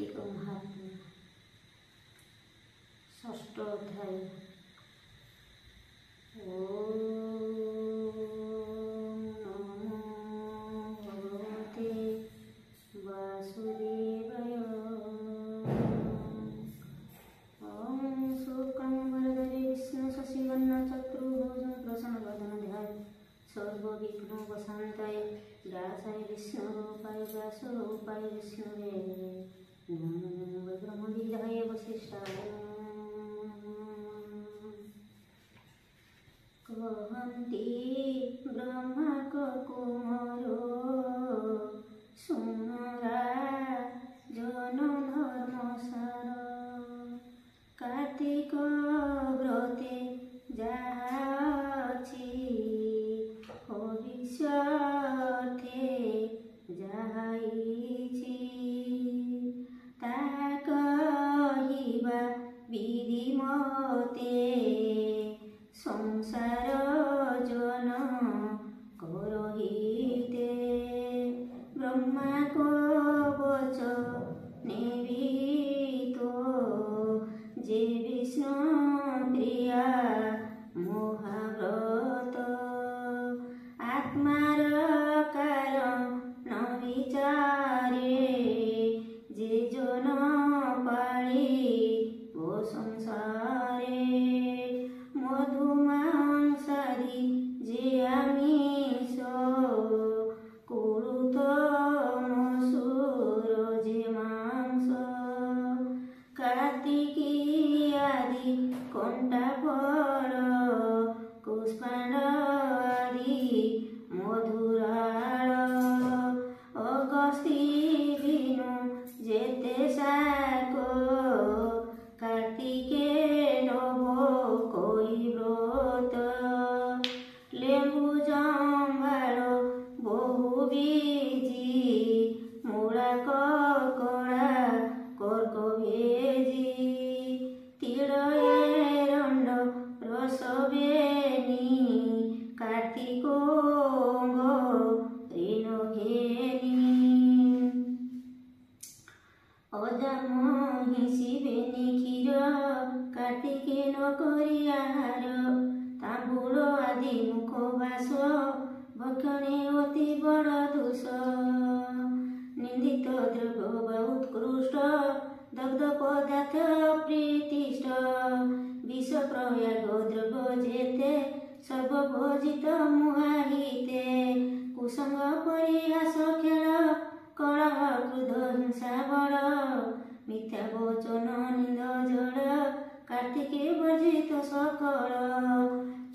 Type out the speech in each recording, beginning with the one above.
कार्तिक महात्म्य षष्ठ अध्याय। ओम नमो भगवते वासुदेवाय। ओम शुक्लं वरदे विष्णु शशिवर्णं चतुर्भुजं प्रसन्नवदनं ध्यायामि सर्वविघ्नोपशान्तये व्यासाय विष्णुरूपाय व्यासरूपाय विष्णुवे नमो ब्रह्मविदाय वसिष्ठाय कहन्ति ब्रह्मा कुमारो सुनरा जन धर्मसार कार्तिक व्रते যাহা ଅଛି ভবিষ্যতে যাহা ইছি তাহা কহিবা বিধি মতে সংসার জন করহিতে ব্রহ্মা কবচ নিবিত যে বিষ্ণু প্রিয়া মহাব্রত আত্মার কারণ বিচারে যে জন পালি ও সংসারে মধুমাংসাদি যে আমিষ কুরুত মসুর যে মাংস কার্তিকী আদি কণ্টা ফল কুষ্মাণ্ড আদি মধুরাল অগস্তি বিনু যেতে শাক কার্তিকে নব কই ব্রত লেম্বু জম্বাল বহু বীজি মূলা ককড়া কর্ক ভেজি তিড়য়েরণ্ড রসবেনি কার্তিক ঋণ ঘেনি অজাম হিসিবেনি ক্ষীর কার্তিকে নকরি আহার তাম্বুল আদি মুখবাস ভক্ষণে অতি বড় দোষ নিন্দিত দ্রব্য বা উৎকৃষ্ট দগ্ধ পদার্থ প্রীতিষ্ঠ বিষ প্রয়াগ দ্রব্য যেতে সর্বভোজিত মুহাহিতে কুসঙ্গ পরিহাস খেল কলহ ক্রোধ হিংসা বড় মিথ্যা বচন নিন্দ জড় কার্তিকে বর্জিত সকল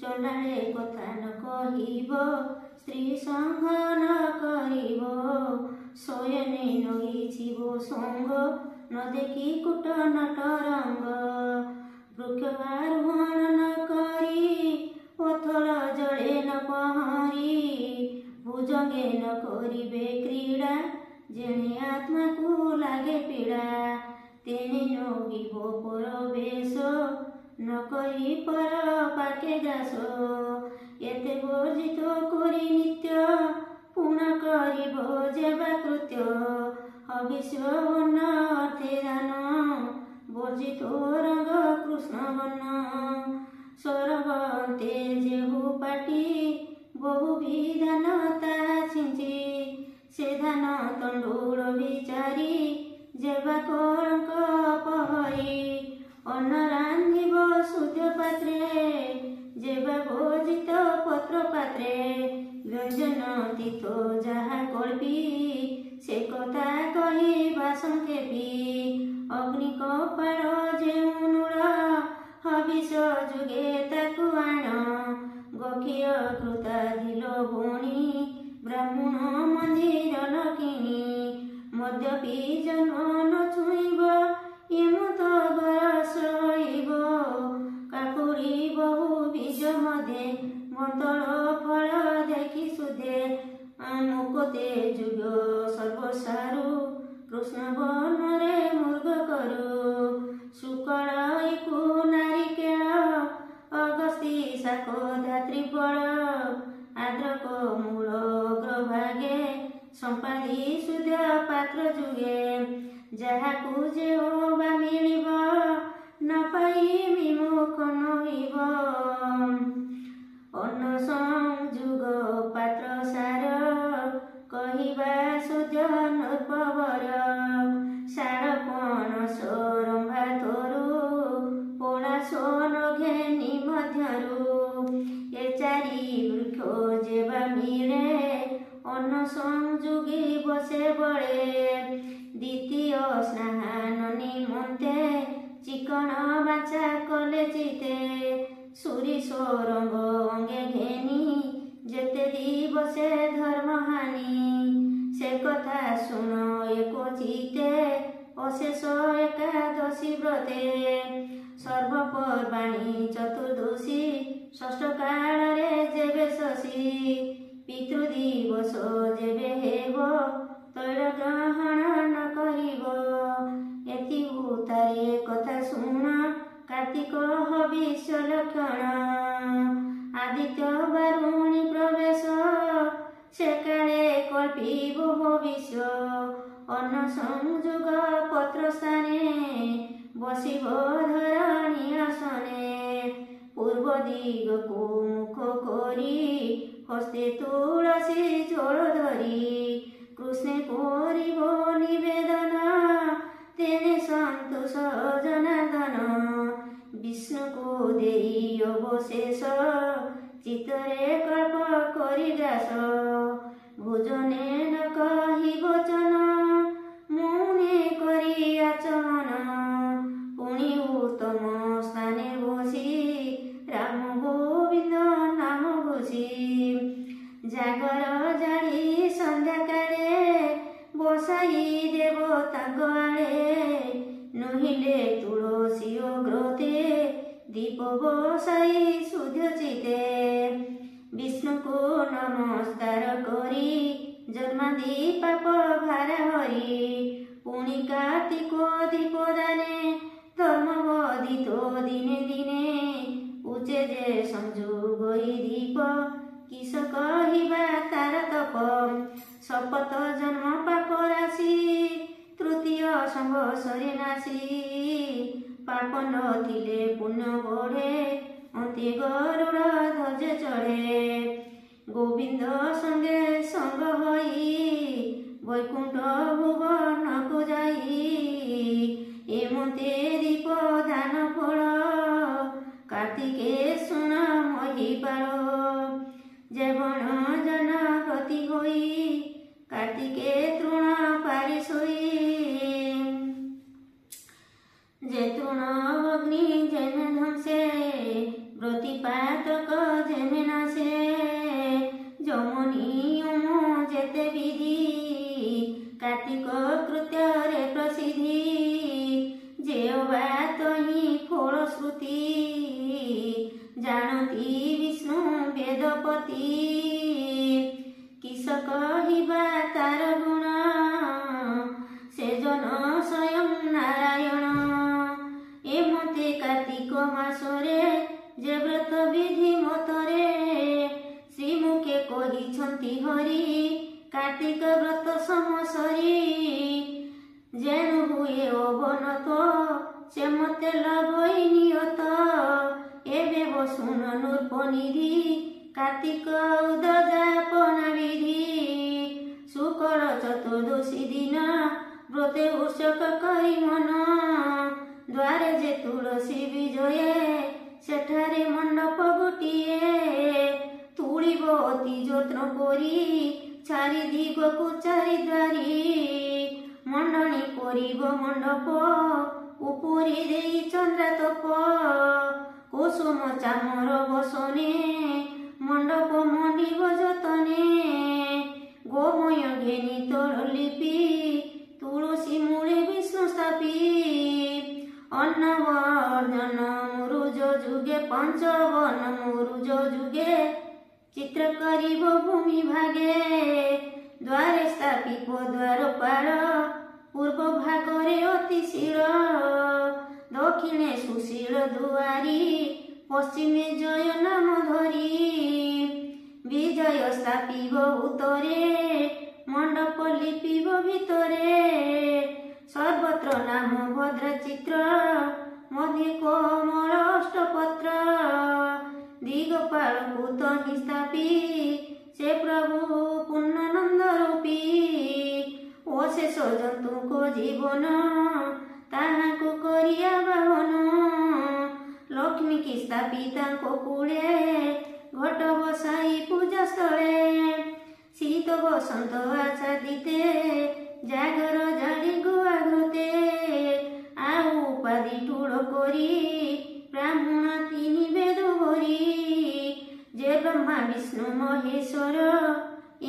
চণ্ডালে কথা ন কহিব স্ত্রী সঙ্গ ন করিব শয়নে নইছিব সঙ্গ ন দেখি কুট নট রঙ্গ বৃক্ষারোহণ ন করি পথল জলে ন পহরি ভুজঙ্গে ন করিবে ক্রীড়া যেনে আত্মাকু লাগে পীড়া তেনে নগিব পরবেশ ন করি পর পাকে গ্রাস এতে বর্জিত করি নিত্য পুণ করিব যেবা কৃত্য অবিশ্ববর্ণ অর্থে দান বর্জিত রঙ্গ কৃষ্ণ বর্ণ সরবন্তে যেহু পাটি বহু বিধান তাহা ছিঞ্চি সে ধান তণ্ডুল বিচারি যেবা কলঙ্ক পহরি অন্ন রান্ধিব শুদ্ধ পাত্রে যেবা ভোজিত পত্র পাত্রে ব্যঞ্জন তীত যাহা কল্পি সে কথা কহিবা সংক্ষেপী অগ্নি কপাଳ ଯେଉଁ ନୂଳ ହବିଷ ଯୁଗେ ତାକୁ ଆଣ ଗକ୍ଷୀୟ କୃତାଧିଲ ଭଉଣୀ ବ୍ରାହ୍ମଣ ମନ୍ଦିର ଲକିଣୀ ମଦ୍ୟପି ଜନ ନ ଛୁଇଁବ ଏମତ ଘର ଶୋଇବ କାକୁଡ଼ି ବହୁ ବୀଜ ମଧ୍ୟେ ମନ୍ତଳ ଫଳ ଦେଖି ସୁଧେ ମୁକତେ ଯୁଗ ସର୍ବସାରୁ କୃଷ୍ଣ ବର୍ଣ୍ଣରେ ମୃଗ କରୁ ଶୁକଳ ଇକୁ ନାରିକେଳ ଅଗସ୍ତି ଶାକ ଧାତ୍ରୀ ଫଳ ଆଦ୍ରକ ମୂଳ ଅଗ୍ରଭାଗେ ସମ୍ପାଦି ସୁଧ ପାତ୍ର ଯୁଗେ ଯାହାକୁ ଯେହୋବା ମିଳିବ ନ ପାଇ ବିମୁଖ ନୋହିବ। ଅନ୍ନ ସଂଯୋଗ ପାତ୍ର ସାର କହିବା ସୂର୍ଯ୍ୟ ନୃପବର। ସାର ପଣସ ରମ୍ଭା ତରୁ ପୋଳା ସୋନ ଘେନି ମଧ୍ୟରୁ। ଏ ଚାରି ବୃକ୍ଷ ଯେବା ମିଳେ ଅନ୍ନ ସଂଯୋଗୀ ବସେ ବଳେ। ଦ୍ୱିତୀୟ ସ୍ନାନ ନିମନ୍ତେ ଚିକଣ ବାଛା କଲେ ଚିତେ। ସୁରିଷ ରଙ୍ଗ ଅଙ୍ଗେ ଘେନି ଯେତେ ଦିବସେ ଧର୍ମହାନି। ସେ କଥା ଶୁଣ ଏକଚିତେ ଅଶେଷ ଏକାଦଶୀ ବ୍ରତେ। ସର୍ବପର୍ବାଣୀ ଚତୁର୍ଦ୍ଦଶୀ ଷଷ୍ଠ କାଳରେ ଯେବେ ଶଶୀ। ପିତୃଦିବସ ଯେବେ ହେବ ତୈଳ ଗ୍ରହଣ ନ କରିବ। ଏତି ଉତାରେ କଥା ଶୁଣ କାର୍ତ୍ତିକ ହବିଷ୍ୟ ଲକ୍ଷଣ। ଆଦିତ୍ୟ ବାରୁଣୀ ପ୍ରବେଶ ସେ କାଳେ କଳ୍ପିବ ହବିଷ୍ୟ। ଅନ୍ନ ସଂଯୋଗ ପତ୍ର ସ୍ଥାନେ ବସିବ ଧରଣୀ ଆସନେ। ପୂର୍ବ ଦିଗକୁ ମୁଖ କରି ହସ୍ତେ ତୁଳସୀ ଜଳ ଧରି। କୃଷ୍ଣେ କରିବ ନିବେଦନ ତେଣେ ସନ୍ତୋଷ ଜନାର୍ଦ୍ଦନ। ବିଷ୍ଣୁକୁ ଦେଇ ଅବଶେଷ ଚିତ୍ତରେ କଳ୍ପ କରି ଦାସ। ଭୋଜନେ ନ କହି ବଚନ ମୁନେ କରି ଆଚମନ। ପୁଣି ଉତ୍ତମ ସ୍ଥାନେ ବସି ରାମ ଗୋବିନ୍ଦ ନାମ ଘୋଷି। ଜାଗର ଜାଳି ସନ୍ଧ୍ୟାକାଳେ ବସାଇ ଦେବ ତାଙ୍କ ଆଡ଼େ। ନୋହିଲେ ତୁଳସୀ ଅଗ୍ରତେ ଦୀପ ବସାଇ ଶୁଦ୍ଧ ଚିତେ। ବିଷ୍ଣୁକୁ ନମସ୍କାର କରି ଜନ୍ମାଦି ପାପ ଭାର ହରି। ପୁଣି କାର୍ତ୍ତିକ ଦୀପଦାନେ ଧର୍ମ ବର୍ଦ୍ଧିତ ଦିନେ ଦିନେ। ଉଚେ ଯେ ସଂଯୋଗ ଦୀପ କିସ କହିବା ତାର ତପ। ଶପଥ ଜନ୍ମ ପାପ ରାଶି ତୃତୀୟ ସଂବତ୍ସରେ ନାଶି। ପାପ ନଥିଲେ ପୁଣ୍ୟ ବଢ଼େ ଅନ୍ତେ ଗରୁଡ଼ ଧ୍ୱଜ ଚଢ଼େ। ଗୋବିନ୍ଦ ସଙ୍ଗେ ସଙ୍ଗ ହୋଇ ବୈକୁଣ୍ଠ ଭୁବନକୁ ଯାଇ। ଏମତେ ଦୀପ ଦାନ ଫଳ କାର୍ତ୍ତିକେ ଶୁଣ ମହିପାଳ। ଯେବଣ ଜନ ଗତି ହୋଇ କାର୍ତ୍ତିକେ ତୃଣ ପାରି ଶୋଇ। ଯେ ତୃଣ ଅଗ୍ନି ଯେନେ ଧ୍ୱଂସେ ପ୍ରତିପାତକ ଯେନେ ନାଶେ। ଯମ ନିୟମ ଯେତେ ବିଧି କାର୍ତ୍ତିକ କୃତ୍ୟରେ ପ୍ରସିଦ୍ଧି। ଯେ ଅବାତ ହିଁ ଫଳଶ୍ରୁତି ଜାଣନ୍ତି ବିଷ୍ଣୁ ବେଦପତି। କିସ କହିବା ତାର ଗୁଣ ସେ ଜନ ସ୍ୱୟଂ ନାରାୟଣ। ଏମତେ କାର୍ତ୍ତିକ ମାସରେ ଯେ ବ୍ରତ ବିଧି ମତରେ ଶ୍ରୀମୁଖେ କହିଛନ୍ତି ହରି। କାର୍ତ୍ତିକ ବ୍ରତ ସମସରି ଯେନୁ ହୁଏ ଅବନତ ସେ ମତେ ଲଭଇ ନିୟତ। ଏବେ ବସୁନ ନୃପନିଧି କାର୍ତ୍ତିକ ଉଦଯାପନା ବିଧି। ଶୁକ୍ଳ ଚତୁର୍ଦ୍ଦଶୀ ଦିନ ବ୍ରତେ ଉତ୍ସକ କରି ମନ। ଦ୍ୱାରେ ଯେ ତୁଳସୀ ବିଜଏ ସେଠାରେ ମଣ୍ଡପ ଗୋଟିଏ। ତୁଳିବ ଅତି ଯତ୍ନ କରି ଚାରି ଦିଗକୁ ଚାରି ଦ୍ୱାରି। ମଣ୍ଡଣି କରିବ ମଣ୍ଡପ ଉପରି ଦେଇ ଚନ୍ଦ୍ରାତପ। କୁସୁମ ଚାମର ବସନେ ମଣ୍ଡପ ମଣ୍ଡିବ ଯତନେ। ଗୋମୟ ଘେନି ତଳ ଲିପି ତୁଳସୀ ମୂଳେ ବିଷ୍ଣୁ ସ୍ଥାପି। ଅନ୍ନବର୍ଜନ ମୁରୁଜ ଯୁଗେ ପଞ୍ଚବନ ମୁରୁଜ ଯୁଗେ। ଚିତ୍ର କରିବ ଭୂମି ଭାଗେ ଦ୍ୱାରେ ସ୍ଥାପିବ ଦ୍ୱାରପାଳ। ପୂର୍ବ ଭାଗରେ ଅତି ଶିଳ ଦକ୍ଷିଣେ ସୁଶୀଳ ଦୁଆରି। ପଶ୍ଚିମେ ଜୟ ନାମ ଧରି ବିଜୟ ସ୍ଥାପିବ ଉତ୍ତରେ। ମଣ୍ଡପ ଲିପିବ ଭିତରେ ସର୍ବ ହିଁ ସ୍ଥାପି ସେ ପ୍ରଭୁ ପୂର୍ଣ୍ଣାନନ୍ଦ ରୂପୀ ଅଶେଷ ଜନ୍ତୁଙ୍କ ଜୀବନ ତାହାଙ୍କୁ କରିଆ ବାହନ ଲକ୍ଷ୍ମୀ କି ସ୍ଥାପି ତାଙ୍କ କୂଳେ ଘଟ ବସାଇ ପୂଜା ସ୍ଥଳେ ଶୀତ ବସନ୍ତ ଆଚ୍ଛାଦିତେ ଜାଗର ଜାଡ଼ି ଗୁଆ ଘୃତେ ଆଉ ଉପାଧି ଠୁଳ କରି ବ୍ରାହ୍ମଣ ତିନି ବେଦ ଭରି ଯେ ବ୍ରହ୍ମା ବିଷ୍ଣୁ ମହେଶ୍ୱର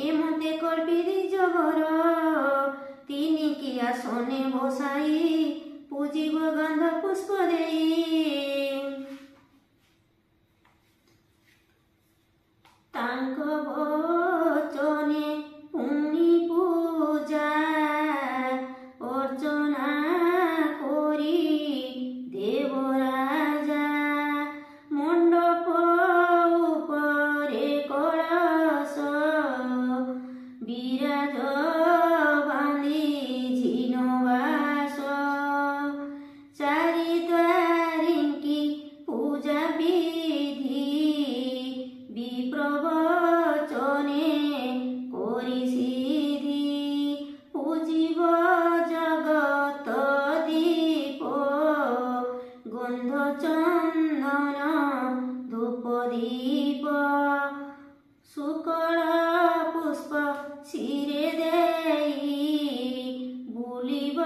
ଏମତେ କଳ୍ପି ଜଗର ତିନି କି ଆସନେ ବସାଇ ପୂଜିବ ଗନ୍ଧ ପୁଷ୍ପ ଦେଇ ତାଙ୍କ ବଚନେ ପୁଣି ପୂଜା ଅର୍ଚ୍ଚନା କରି ଦେବରାଜା ମଣ୍ଡପ ଉପରେ କଳସ ବିରାଜ ବାନ୍ଧି ଝିନବାସ ଚାରି ଦ୍ୱାରିଙ୍କି ପୂଜା ବିଧି ବିପ୍ରବଚନେ କରି ସିଧି ପୂଜିବ ଜଗତ ଦୀପ ଗନ୍ଧ ଚନ୍ଦନ ଧୂପ ଦୀପ ଶୁକଳ ପୁଷ୍ପ ଶିରେ ଦେଇ ବୁଲିବ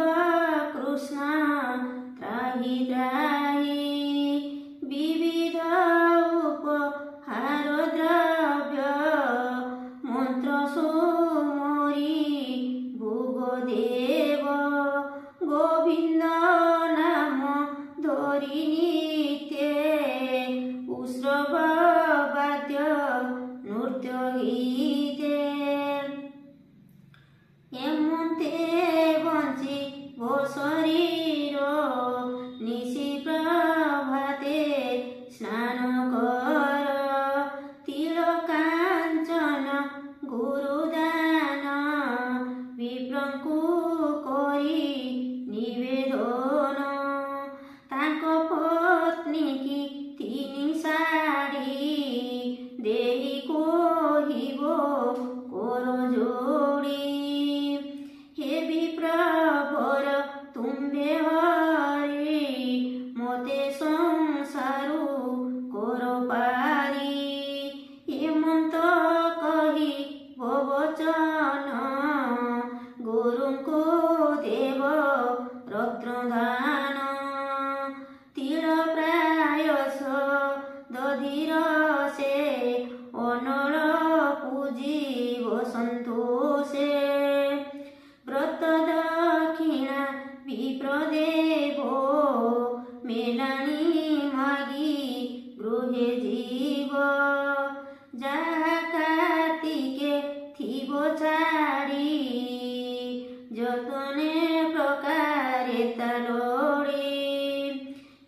କୃଷ୍ଣ ତ୍ରାହି ତ୍ରାହି ବିବିଧ ଉପହାର ଦ୍ରବ୍ୟ ମନ୍ତ୍ର ସୁମରି ଭୋଗ ଦେବ ଗୋବିନ୍ଦ ନାମ ଧରି ନିତ୍ୟ ଉତ୍ସବ ବାଦ୍ୟ ନୃତ୍ୟ ଗୀତେ ଏମତେ ବଞ୍ଚିବ ଶରୀର ନିଶି ପ୍ରଭାତେ ସ୍ନାନ କର ତିଳ କାଞ୍ଚନ ଗୁରୁଦାନ ବିପ୍ରଙ୍କୁ କରି ନିବେଦନ ତାଙ୍କ ପତ୍ନୀ କି ତିନି ଶାଢ଼ୀ ଦେଇ କହିବ କର ଯୋଡ଼ି ହେ ବିପ୍ରବର ତୁମ୍ଭେ ହରି ମତେ ସଂସାରୁ କର ପାରି ହେମନ୍ତ କହି ବଚନ ଗୁରୁଙ୍କୁ ଦେବ ରତ୍ନଦାନ ତିଳ ପ୍ରାୟସ ଦଧିର ସେ ଅନଳ ପୂଜିବ ସନ୍ତୋଷେ ବ୍ରତ ଦକ୍ଷିଣା ବିପ୍ରଦେବ মেলানি মাগি গৃহে জীব যাহা কার্তিকে থিব ছাড়ি যতনে প্রকারে তালড়ি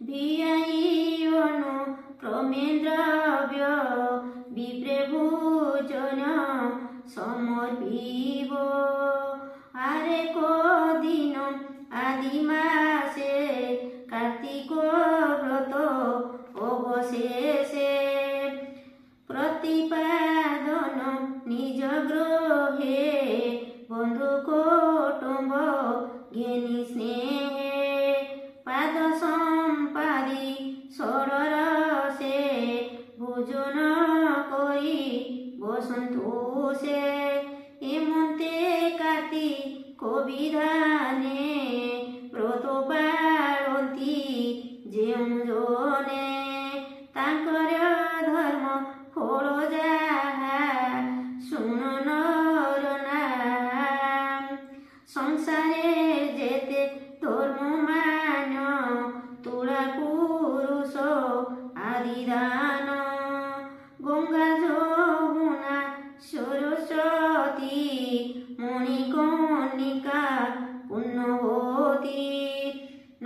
ভিয়াই অনুক্রমে দ্রব্য বিপ্রে ভোজন সমর্পিব আরে কদিন আদি মাসে কার্তিক ব্রত অবশেষে প্রতিপাদন নিজ গ্রহে বন্ধু কুটুম্ব ঘেনি স্নেহে পাদ সম্পাদি সররসে ভোজন করি বসন্তোষে এমন্তে কার্তিক বিধানে ব্রত পালନ୍ତି ଯେଉଁ ଜନେ ତାଙ୍କର ଧର୍ମ ଫଳ ଯାହା ଶୁଣ ନର ନାମ ସଂସାରେ ଯେତେ ଧର୍ମ ମାନ ତୁଳା ପୁରୁଷ ଆଦି ଦାନ ଗଙ୍ଗା ଯମୁନା ସରସ୍ୱତୀ মণিকর্ণিকা পুণ্যবতী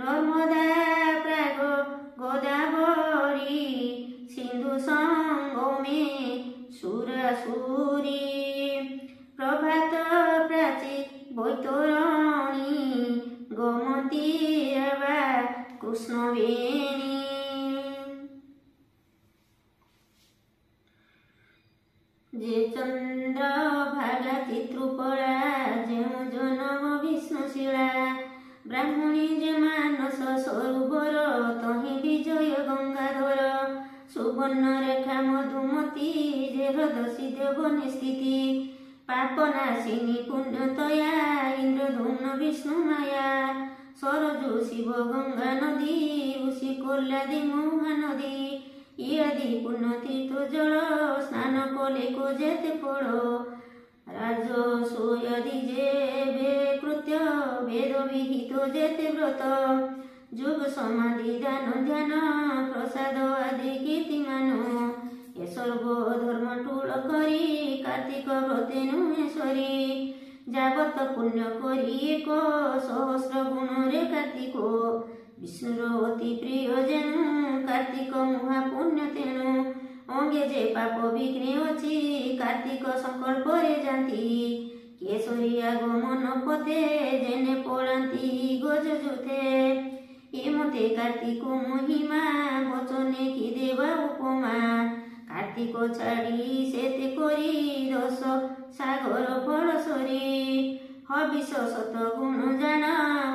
নর্মদা প্রাগ গোদাবরী সিন্ধু সঙ্গমে সুরাসুরী প্রভাত প্রাচী বৈতরণী গোমতী বা কৃষ্ণবেণী ଯେ ଚନ୍ଦ୍ର ଭାଗା ଚିତ୍ରୁପଳା ଯେଉଁ ଜନମ ବିଷ୍ଣୁଶିଳା ବ୍ରାହ୍ମଣୀ ଯେ ମାନସ ସରୋବର ତହିଁ ବିଜୟ ଗଙ୍ଗାଧର ସୁବର୍ଣ୍ଣ ରେଖା ମଧୁମତୀ ଯେ ହ୍ରଦସି ଦେବନେ ସ୍ଥିତି ପାପନାଶିନୀ ପୁଣ୍ୟତୟା ଇନ୍ଦ୍ରଧୂମ୍ନ ବିଷ୍ଣୁ ମାୟା ସରଜୁ ଶିବ ଗଙ୍ଗା নদী ঋষি কল্যাদী মহানদী ইয়াদি পুণ্য তীর্থ জল স্নান কলে কো যেতে ফল রাজসূয়াদি যে কৃত্য বেদ বিহিত যেতে ব্রত যোগ সমাধি দান ধ্যান প্রসাদ আদি কীর্তিমান এ সর্ব ধর্ম টুল করি কার্তিক ব্রতে নুমেশ্বরী যাবত পুণ্য করি এক সহস্র গুণরে কার্তিক বিষ্ণুর অতি প্রিয় যেনু কার্তিক মহাপুণ্য তেণু অঙ্গে যে পাপ বিঘ্নে অছি কার্তিক সংকল্পরে যান্তি কেশরী আগমন পথে জেনে পড়ান্তি গজ যুথে এমতে কার্তিক মহিমা বচনে কি দেবা উপমা কার্তিক ছাড়ি সেতে করি দশ সাগর ফলসরি হবিষ শত গুণ জাণ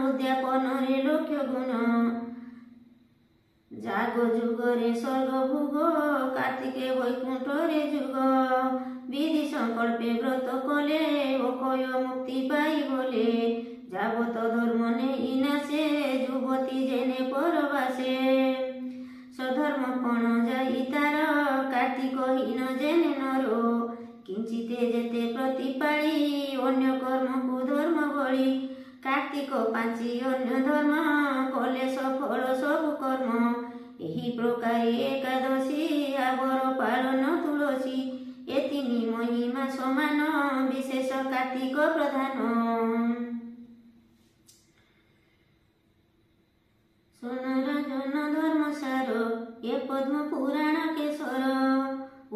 উদ্যাপনরে লক্ষ্য গুণ জাগ যুগরে স্বর্গ ভোগ কার্তিকে বৈকুণ্ঠরে যুগ বিধি সংকল্পে ব্রত কলে অক্ষয় মুক্তি পাই বলে যাবত ধর্ম নেই নাশে যুবতী জেনে পরবাসে স্বধর্ম কোণ যাই তার কার্তিক হীন জেনে নর কিঞ্চিতে যেতে প্রতিপাଳି ଅନ୍ୟ କର୍ମକୁ ଧର୍ମ ବଳି କାର୍ତ୍ତିକ ପାଞ୍ଚି ଅନ୍ୟ ଧର୍ମ କଲେ ସଫଳ ସବୁ କର୍ମ ଏହି ପ୍ରକାରେ ଏକାଦଶୀ ଆବର ପାଳନ ତୁଳସୀ ଏ ତିନି ମହିମା ସମାନ ବିଶେଷ କାର୍ତ୍ତିକ ପ୍ରଧାନ সোনার জন ধর্মসার এ পদ্ম পুরাণ কেশর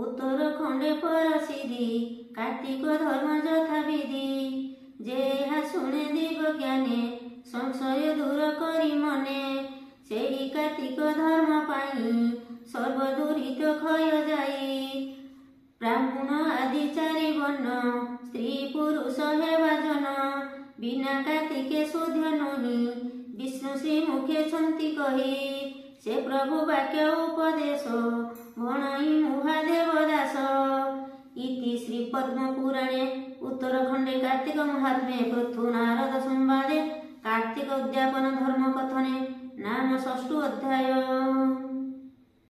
উত্তর খণ্ডে পরশিদি কার্তিক ধর্ম যথাবিধি যে ଏହା শুনে দিব জ্ঞানে সংশয় দূর করি মনে সেই কার্তিক ধর্ম পাই সর্বদূরিত ক্ষয় যাই ব্রাহ্মণ আদি চারি বর্ণ স্ত্রী পুরুষ হেবা জন বিনা কার্তিকে শুদ্ধ নহি বিষ্ণু শ্রী মুখে ছন্তি কহি সে প্রভু বাক্য উপদেশ ভণই মহাদেব দাস ইতি শ্রী পদ্ম পুরাণে উত্তরখণ্ডে কার্তিক মহাত্মে পৃথু নারদ সংবাদে কার্তিক উদ্যাপন ধর্ম কথনে নাম ষষ্ঠ অধ্যায়।